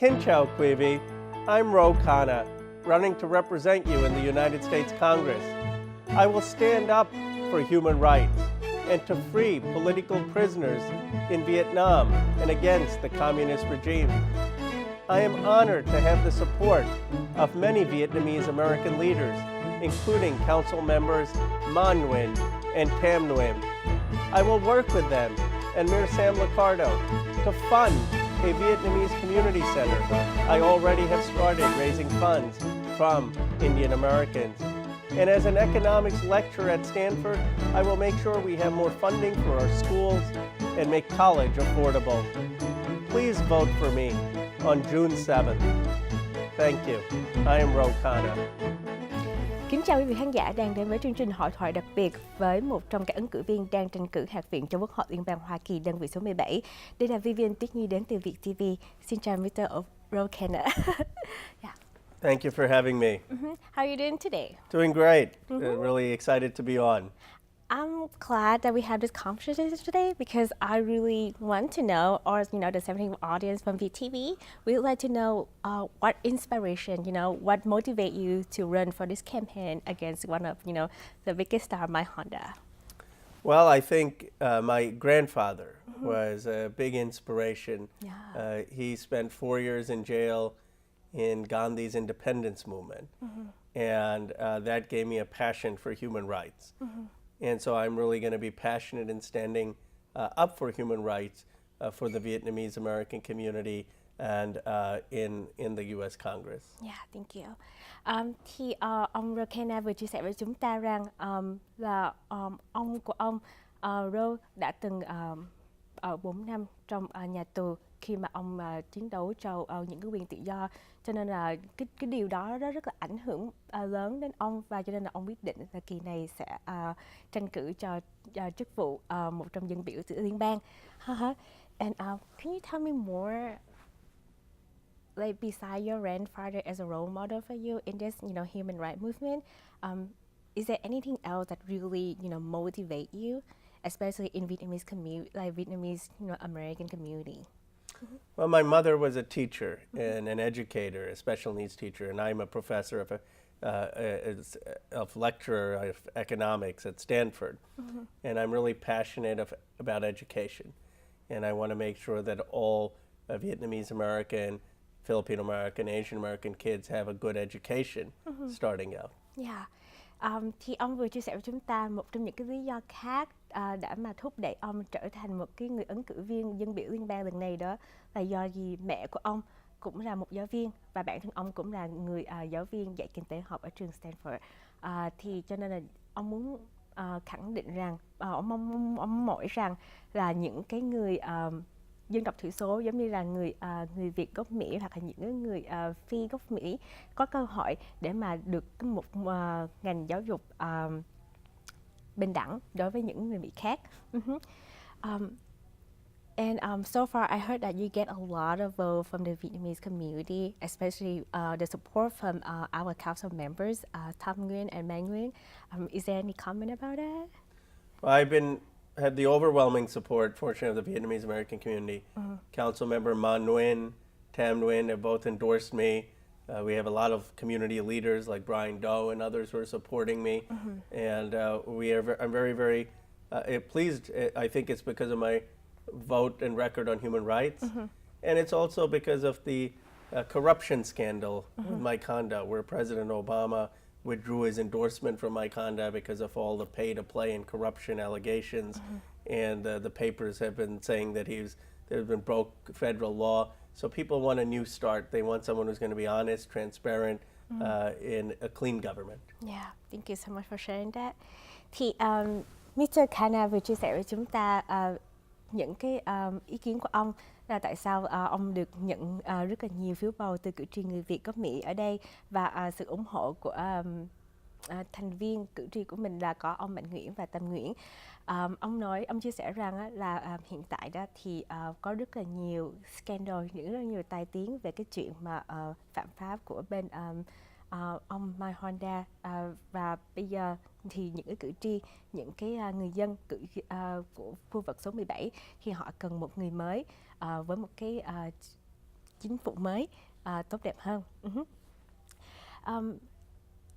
Xin chào quý vị. I'm Khanna, running to represent you in the United States Congress. I will stand up for human rights and to free political prisoners in Vietnam and against the communist regime. I am honored to have the support of many Vietnamese American leaders, including Council members Man Nguyen and Tam Nguyen. I will work with them and Mayor Sam Liccardo to fund a Vietnamese community center. I already have started raising funds from Indian Americans. And as an economics lecturer at Stanford, I will make sure we have more funding for our schools and make college affordable. Please vote for me on June 7th. Thank you. I am Khanna. Kính chào quý vị khán giả đang đến với chương trình hội thoại đặc biệt với một trong các ứng cử viên đang tranh cử Hạ viện cho Quốc hội Liên bang Hoa Kỳ đơn vị số 17. Đây là Vivian Tuyết Nhi đến từ Vietv. Xin chào Mr. Khanna. Yeah. Thank you for having me. How are you doing today? Doing great. Really excited to be on. I'm glad that we have this conversation today because I really want to know, or the 17 audience from VTV, we would like to know what inspiration, what motivate you to run for this campaign against one of, the biggest star, my Honda. Well, I think my grandfather was a big inspiration. Yeah. He spent 4 years in jail in Gandhi's independence movement, and that gave me a passion for human rights. And so I'm really going to be passionate in standing up for human rights for the Vietnamese American community and in the U.S. Congress. Yeah, thank you. Thì ông Khanna vừa chia sẻ với chúng ta rằng là ông của ông Ro đã từng ở 4 năm trong nhà tù khi mà ông chiến đấu cho những cái quyền tự do, cho nên là cái điều đó rất là ảnh hưởng lớn đến ông, và cho nên là ông quyết định là kỳ này sẽ tranh cử cho chức vụ một trong dân biểu giữa liên bang. And can you tell me more, like beside your grandfather as a role model for you in this human rights movement, is there anything else that really motivate you, especially in Vietnamese community, like Vietnamese American community? Well, my mother was a teacher and an educator, a special needs teacher, and I'm a professor of lecturer of economics at Stanford. And I'm really passionate about education. And I want to make sure that all Vietnamese American, Filipino American, Asian American kids have a good education starting out. Yeah. Thì ông vừa chia sẻ với chúng ta một trong những cái lý do khác đã mà thúc đẩy ông trở thành một cái người ứng cử viên dân biểu liên bang lần này, đó là do gì mẹ của ông cũng là một giáo viên và bản thân ông cũng là người giáo viên dạy kinh tế học ở trường Stanford. Thì cho nên là ông muốn khẳng định rằng ông mong rằng là những cái người dân tộc thiểu số giống như là người Việt gốc Mỹ hoặc là những người phi gốc Mỹ có cơ hội để mà được một ngành giáo dục bình đẳng đối với những người Mỹ khác. And so far, I heard that you get a lot of vote from the Vietnamese community, especially the support from our council members, Tam Nguyen and Man Nguyen. Is there any comment about that? Well, I've had the overwhelming support, fortunately, of the Vietnamese American community. Council member Man Nguyen, Tam Nguyen have both endorsed me. We have a lot of community leaders like Brian Doe and others who are supporting me. And I'm very, very pleased. I think it's because of my vote and record on human rights. And it's also because of the corruption scandal with Mike Honda, where President Obama withdrew his endorsement from Mike Honda because of all the pay-to-play and corruption allegations. And the papers have been saying that there's been broke federal law. So people want a new start. They want someone who's going to be honest, transparent, in a clean government. Yeah, thank you so much for sharing that. Thì Mr. Khanna vừa chia sẻ với chúng ta những cái ý kiến của ông là tại sao ông được nhận rất là nhiều phiếu bầu từ cử tri người Việt gốc Mỹ ở đây, và sự ủng hộ của thành viên cử tri của mình là có ông Mạnh Nguyễn và Tâm Nguyễn. Ông chia sẻ rằng là hiện tại đó thì có rất là nhiều scandal, rất là nhiều tai tiếng về cái chuyện mà phạm pháp của bên ông Mai Honda, và bây giờ thì những cái cử tri, những cái người dân của khu vực số 17 thì họ cần một người mới với một cái chính phủ mới tốt đẹp hơn.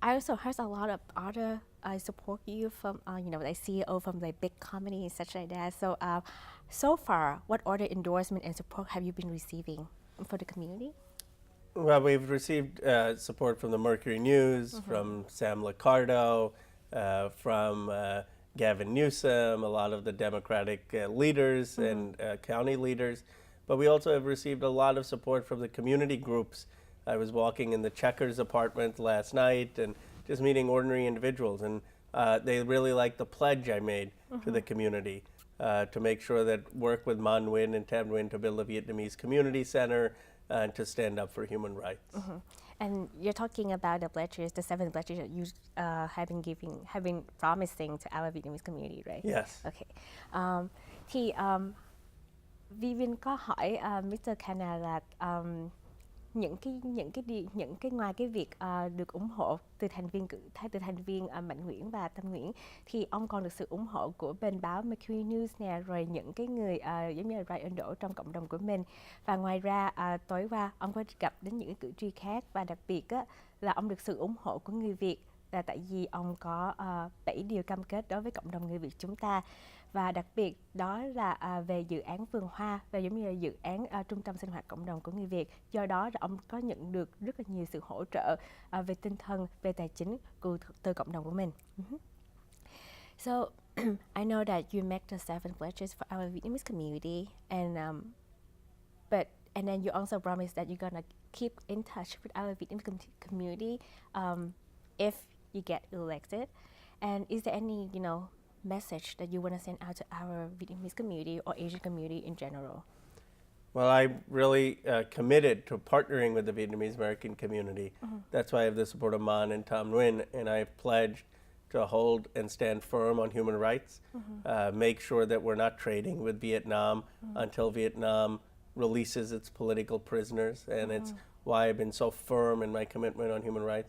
I also heard a lot of other support you from, like CEO from like big companies and such like that. So, so far, what other endorsement and support have you been receiving for the community? Well, we've received support from the Mercury News, from Sam Liccardo, from Gavin Newsom, a lot of the Democratic leaders and county leaders. But we also have received a lot of support from the community groups. I was walking in the Checkers apartment last night and just meeting ordinary individuals, and they really like the pledge I made to the community to make sure that work with Mon Nguyen and Tam Nguyen to build a Vietnamese community center and to stand up for human rights. And you're talking about the pledges, the 7 pledges that you have been promising to our Vietnamese community, right? Yes. Okay. Thì Vivin có hỏi Mr. Khanna là những cái ngoài cái việc được ủng hộ từ thành viên Mạnh Nguyễn và Tâm Nguyễn, thì ông còn được sự ủng hộ của bên báo Mercury News nè, rồi những cái người giống như là Ryan Đỗ trong cộng đồng của mình. Và ngoài ra tối qua ông có gặp đến những cử tri khác, và đặc biệt là ông được sự ủng hộ của người Việt, là tại vì ông có 7 điều cam kết đối với cộng đồng người Việt chúng ta. Và đặc biệt đó là về dự án vườn hoa, và giống như là dự án trung tâm sinh hoạt cộng đồng của người Việt. Do đó là ông có nhận được rất là nhiều sự hỗ trợ về tinh thần, về tài chính từ cộng đồng của mình. So I know that you make the 7 pledges for our Vietnamese community, and then you also promise that you're gonna keep in touch with our Vietnamese community if you get elected. And is there any, message that you want to send out to our Vietnamese community or Asian community in general? Well, I'm really committed to partnering with the Vietnamese American community. That's why I have the support of Mon and Tam Nguyen, and I have pledged to hold and stand firm on human rights, make sure that we're not trading with Vietnam until Vietnam releases its political prisoners, and it's why I've been so firm in my commitment on human rights.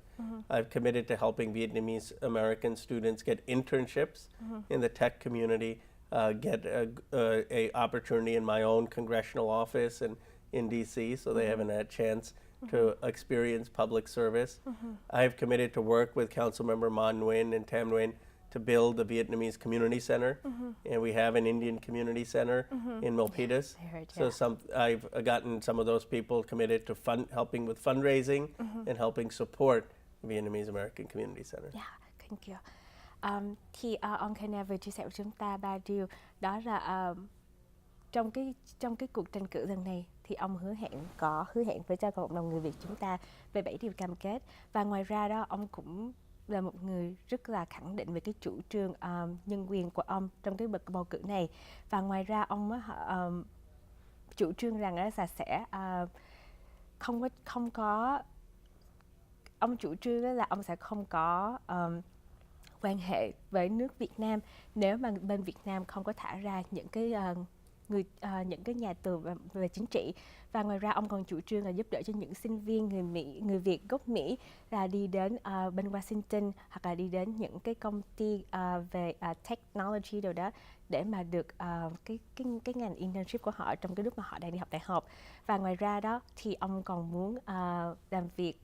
I've committed to helping Vietnamese American students get internships in the tech community, get a opportunity in my own congressional office and in DC, so they haven't had a chance to experience public service. I've committed to work with Councilmember Mon Nguyen and Tam Nguyen to build the Vietnamese Community Center, and we have an Indian Community Center in Milpitas. I heard, So I've gotten some of those people committed to helping with fundraising and helping support Vietnamese American Community Center. Yeah, thank you. Thì ông Khanna vừa chia sẻ với chúng ta 3 điều, đó là trong cái cuộc tranh cử lần này thì ông hứa hẹn với cho cộng đồng người Việt chúng ta về 7 điều cam kết, và ngoài ra đó ông cũng là một người rất là khẳng định về cái chủ trương nhân quyền của ông trong cái bầu cử này. Và ngoài ra ông chủ trương rằng là sẽ không có ông chủ trương là ông sẽ không có quan hệ với nước Việt Nam nếu mà bên Việt Nam không có thả ra những cái những cái nhà tù về chính trị. Và ngoài ra ông còn chủ trương là giúp đỡ cho những sinh viên người Việt gốc Mỹ là đi đến bên Washington, hoặc là đi đến những cái công ty về technology đồ đó, để mà được cái ngành internship của họ trong cái lúc mà họ đang đi học đại học. Và ngoài ra đó thì ông còn muốn làm việc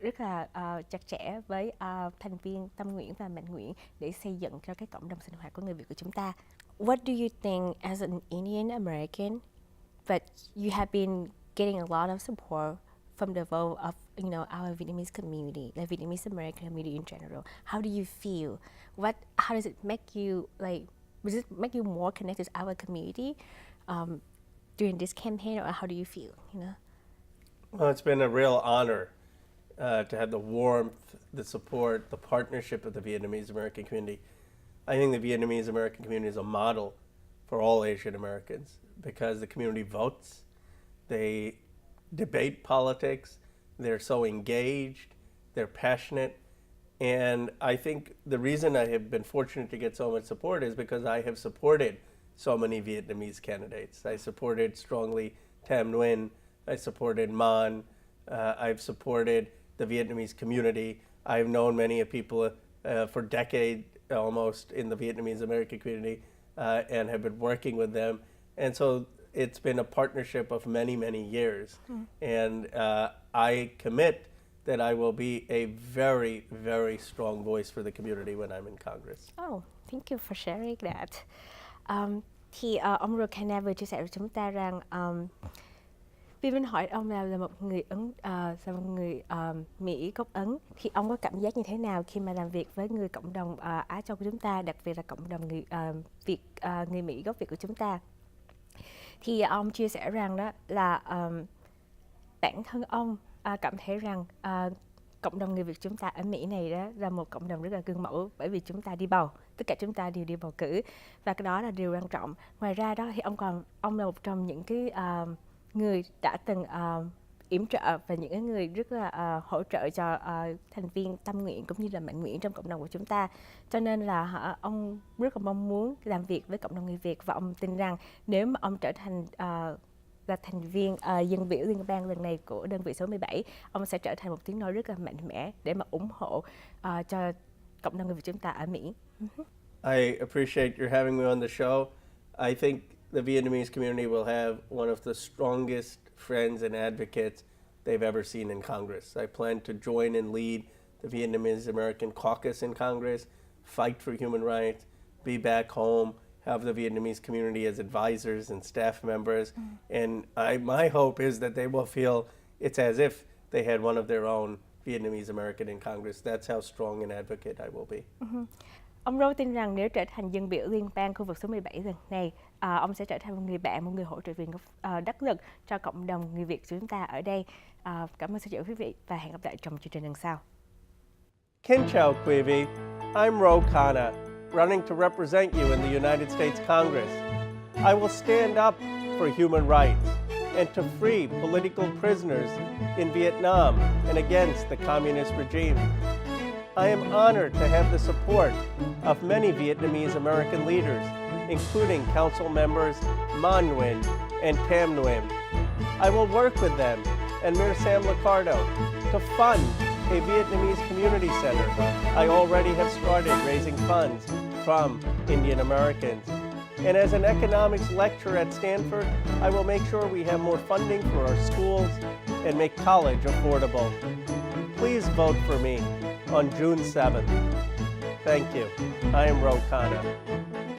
rất là chặt chẽ với thành viên Tâm Nguyễn và Mạnh Nguyễn để xây dựng cho cái cộng đồng sinh hoạt của người Việt của chúng ta. What do you think as an Indian American, but you have been getting a lot of support from the vote of our Vietnamese community, the Vietnamese American community in general? How do you feel? How does it make you does it make you more connected to our community during this campaign, or how do you feel? Well, it's been a real honor to have the warmth, the support, the partnership of the Vietnamese American community. I think the Vietnamese American community is a model for all Asian Americans because the community votes, they debate politics, they're so engaged, they're passionate, and I think the reason I have been fortunate to get so much support is because I have supported so many Vietnamese candidates. I supported strongly Tam Nguyen, I supported Mon, I've supported the Vietnamese community. I've known many people for decades almost in the Vietnamese American community and have been working with them. And so it's been a partnership of many, many years. And I commit that I will be a very, very strong voice for the community when I'm in Congress. Oh, thank you for sharing that. Ông Ro Khanna vừa chia sẻ với chúng ta rằng vì mình hỏi ông là một người Mỹ gốc Ấn, thì ông có cảm giác như thế nào khi mà làm việc với người cộng đồng Á Châu của chúng ta, đặc biệt là cộng đồng người Mỹ gốc Việt của chúng ta? Thì ông chia sẻ rằng đó là bản thân ông cảm thấy rằng cộng đồng người Việt chúng ta ở Mỹ này đó là một cộng đồng rất là gương mẫu, bởi vì chúng ta đi bầu, tất cả chúng ta đều đi bầu cử, và cái đó là điều quan trọng. Ngoài ra đó thì ông là một trong những cái người đã từng yểm trợ và những người rất là hỗ trợ cho thành viên tâm nguyện cũng như là mãn nguyện trong cộng đồng của chúng ta. Cho nên là ông rất là mong muốn làm việc với cộng đồng người Việt, và ông tin rằng nếu mà ông trở thành là thành viên dân biểu liên bang lần này của đơn vị số 17, ông sẽ trở thành một tiếng nói rất là mạnh mẽ để mà ủng hộ cho cộng đồng người Việt chúng ta ở Mỹ. I appreciate your having me on the show. I think the Vietnamese community will have one of the strongest friends and advocates they've ever seen in Congress. I plan to join and lead the Vietnamese American caucus in Congress, fight for human rights, be back home, have the Vietnamese community as advisors and staff members. And my hope is that they will feel it's as if they had one of their own Vietnamese American in Congress. That's how strong an advocate I will be. Ông Ro tin rằng nếu trở thành dân biểu liên bang khu vực số 17 lần này, ông sẽ trở thành một người bạn, một người hỗ trợ viên đắc lực cho cộng đồng người Việt của chúng ta ở đây. Cảm ơn sự chú ý quý vị và hẹn gặp lại trong chương trình lần sau. Xin chào quý vị, I'm Ro Khanna, running to represent you in the United States Congress. I will stand up for human rights and to free political prisoners in Vietnam and against the communist regime. I am honored to have the support of many Vietnamese American leaders, including Council members Man Nguyen and Tam Nguyen. I will work with them and Mayor Sam Liccardo to fund a Vietnamese community center. I already have started raising funds from Indian Americans. And as an economics lecturer at Stanford, I will make sure we have more funding for our schools and make college affordable. Please vote for me on June 7th. Thank you. I am Ro Khanna.